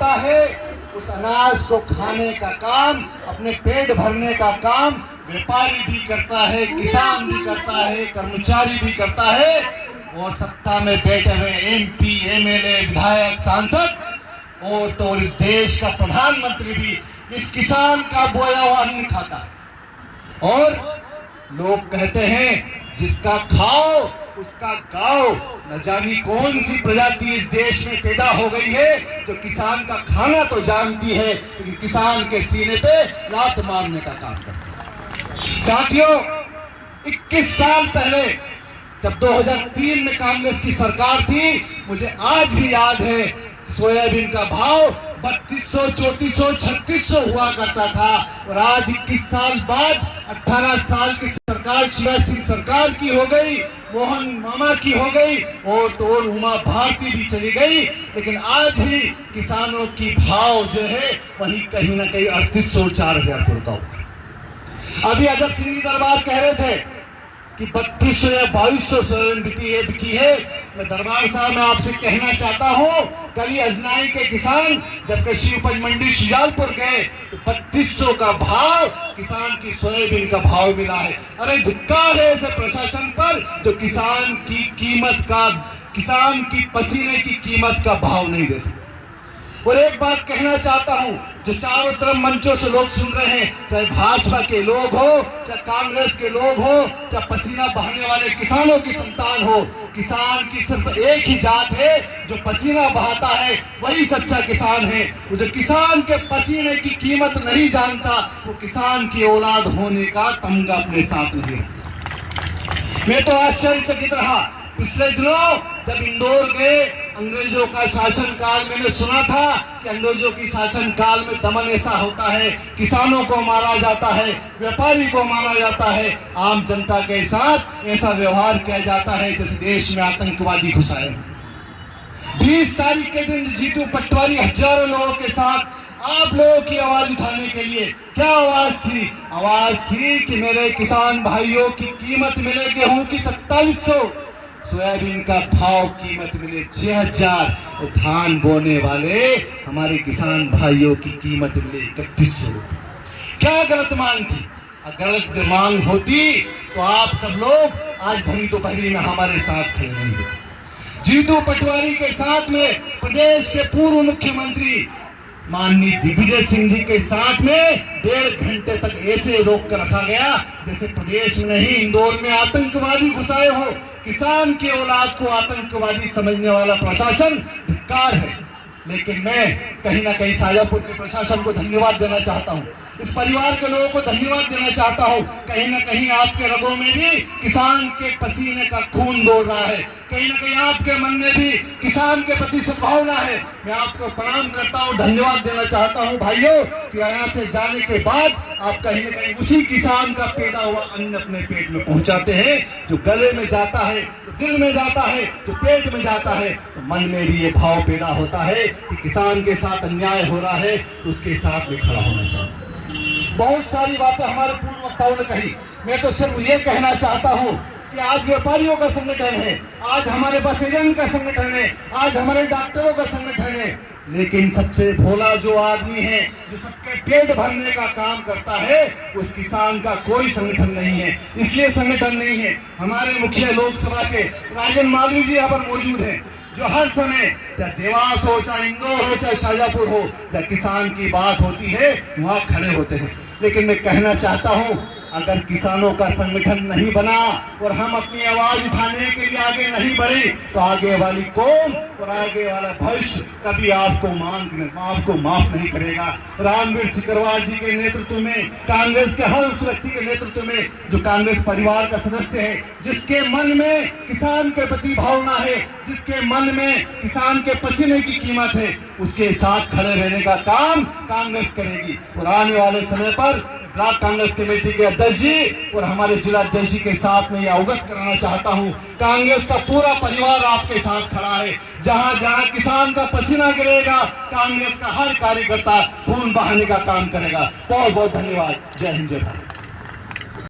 होता है उस अनाज को खाने का काम, अपने पेट भरने का काम व्यापारी भी करता है, किसान भी करता है, कर्मचारी भी करता है, और सत्ता में बैठे हुए एमपी, एमएलए, विधायक, सांसद और तो इस देश का प्रधानमंत्री भी इस किसान का बोया हुआ अन्न खाता है। और लोग कहते हैं जिसका खाओ उसका गाओ। न जानी कौन सी प्रजाति इस देश में पैदा हो गई है जो किसान का खाना तो जानती है लेकिन किसान के सीने पे लात मारने का काम करती है। साथियों, 21 साल पहले जब 2003 में कांग्रेस की सरकार थी, मुझे आज भी याद है सोयाबीन का भाव 3200, 3400, 3600 हुआ करता था। और आज 21 साल बाद 18 साल की सरकार शिवराज सिंह सरकार की हो गई, मोहन मामा की हो गई, और तो और उमा भारती भी चली गई, लेकिन आज भी किसानों की भाव जो है वही कहीं ना कहीं 3800, 4000 का हुआ। अभी अजब सिंह दरबार कह रहे थे कि 3200 या 2200 सोयाबीन बिकी है। मैं दरबार साहब में आपसे कहना चाहता हूं, कल ही अजनाई के किसान जब कृषि उपज मंडी शुजालपुर गए तो 3200 का भाव किसान की सोयाबीन का भाव मिला है। अरे धिक्कार है ऐसे प्रशासन पर जो किसान की कीमत का, किसान की पसीने की कीमत का भाव नहीं दे सकते। और एक बात कहना चाहता हूं, जो चारों तरफ मंचों से लोग सुन रहे हैं, चाहे भाजपा के लोग हो, चाहे कांग्रेस के लोग हो, चाहे पसीना बहाने वाले किसानों की संतान हो, किसान की सिर्फ एक ही जात है, जो पसीना बहाता है वही सच्चा किसान है। वो जो किसान के पसीने की कीमत नहीं जानता वो किसान की औलाद होने का तमगा अपने साथ नहीं रखता। मैं तो आश्चर्यचकित रहा पिछले दिनों जब इंदौर गए। अंग्रेजों का शासन काल मैंने सुना था कि अंग्रेजों की शासन काल में दमन ऐसा होता है, किसानों को मारा जाता है, व्यापारी को मारा जाता है, आम जनता के साथ ऐसा व्यवहार किया जाता है जैसे देश में आतंकवादी घुसाए। 20 तारीख के दिन जीतू पटवारी हजारों लोगों के साथ आप लोगों की आवाज उठाने के लिए, क्या आवाज थी? आवाज थी कि मेरे किसान भाइयों की कीमत मिले गेहूं की 2700, सोयाबीन का भाव कीमत मिले 6000, धान बोने वाले हमारे किसान भाइयों की कीमत मिले 3100। क्या गलत मांग थी? अगर गलत मांग होती तो आप सब लोग आज भरी दोपहरी में हमारे साथ खड़े होंगे। जीतू पटवारी के साथ में प्रदेश के पूर्व मुख्यमंत्री माननीय दिग्विजय सिंह जी के साथ में 1.5 घंटे तक ऐसे रोक कर रखा गया जैसे प्रदेश में नहीं इंदौर में आतंकवादी घुसाए हो। किसान की औलाद को आतंकवादी समझने वाला प्रशासन धिक्कार है। लेकिन मैं कहीं ना कहीं शाजापुर के प्रशासन को धन्यवाद देना चाहता हूं, इस परिवार के लोगों को धन्यवाद देना चाहता हूं। कहीं ना कहीं आपके रगों में भी किसान के पसीने का खून दौड़ रहा है, कहीं ना कहीं आपके मन में भी किसान के प्रति सद्भावना है। मैं आपको प्रणाम करता हूं, धन्यवाद देना चाहता हूं भाइयों कि यहाँ से जाने के बाद आप कहीं ना कहीं उसी किसान का पैदा हुआ अन्न अपने पेट में पहुंचाते हैं, जो गले में जाता है, जो दिल में जाता है, जो पेट में जाता है, तो मन में भी ये भाव पैदा होता है कि किसान के साथ अन्याय हो रहा है तो उसके साथ भी खड़ा होना चाहिए। बहुत सारी बातें हमारे पूर्व वक्ताओं ने कही, मैं तो सिर्फ ये कहना चाहता हूं कि आज व्यापारियों का संगठन है, आज हमारे बस एजेंट का संगठन है, आज हमारे डॉक्टरों का संगठन है, लेकिन सबसे भोला जो आदमी है, जो सबके पेट भरने का काम करता है, उस किसान का कोई संगठन नहीं है। इसलिए संगठन नहीं है, हमारे मुखिया लोकसभा के राजन मालवीय जी यहाँ पर मौजूद हैं, जो हर समय चाहे देवास हो, चाहे इंदौर हो, चाहे शाजापुर हो, जब किसान की बात होती है वहां खड़े होते हैं। लेकिन मैं कहना चाहता हूं, अगर किसानों का संगठन नहीं बना और हम अपनी आवाज उठाने के लिए आगे नहीं बढ़े तो आगे वाली कौम और आगे वाला भविष्य कभी आपको माफ नहीं करेगा। रामवीर सिकरवार जी के नेतृत्व में, कांग्रेस के हर उस व्यक्ति के नेतृत्व में जो कांग्रेस परिवार का सदस्य है, जिसके मन में किसान के प्रति भावना है, जिसके मन में किसान के पसीने की कीमत है, उसके साथ खड़े रहने का काम कांग्रेस करेगी। और आने वाले समय पर ब्लॉक कांग्रेस कमेटी के अध्यक्ष जी और हमारे जिला अध्यक्ष जी के साथ में यह अवगत कराना चाहता हूं, कांग्रेस का पूरा परिवार आपके साथ खड़ा है। जहां जहां किसान का पसीना गिरेगा, कांग्रेस का हर कार्यकर्ता खून बहाने का काम करेगा। बहुत बहुत धन्यवाद। जय हिंद, जय भारत।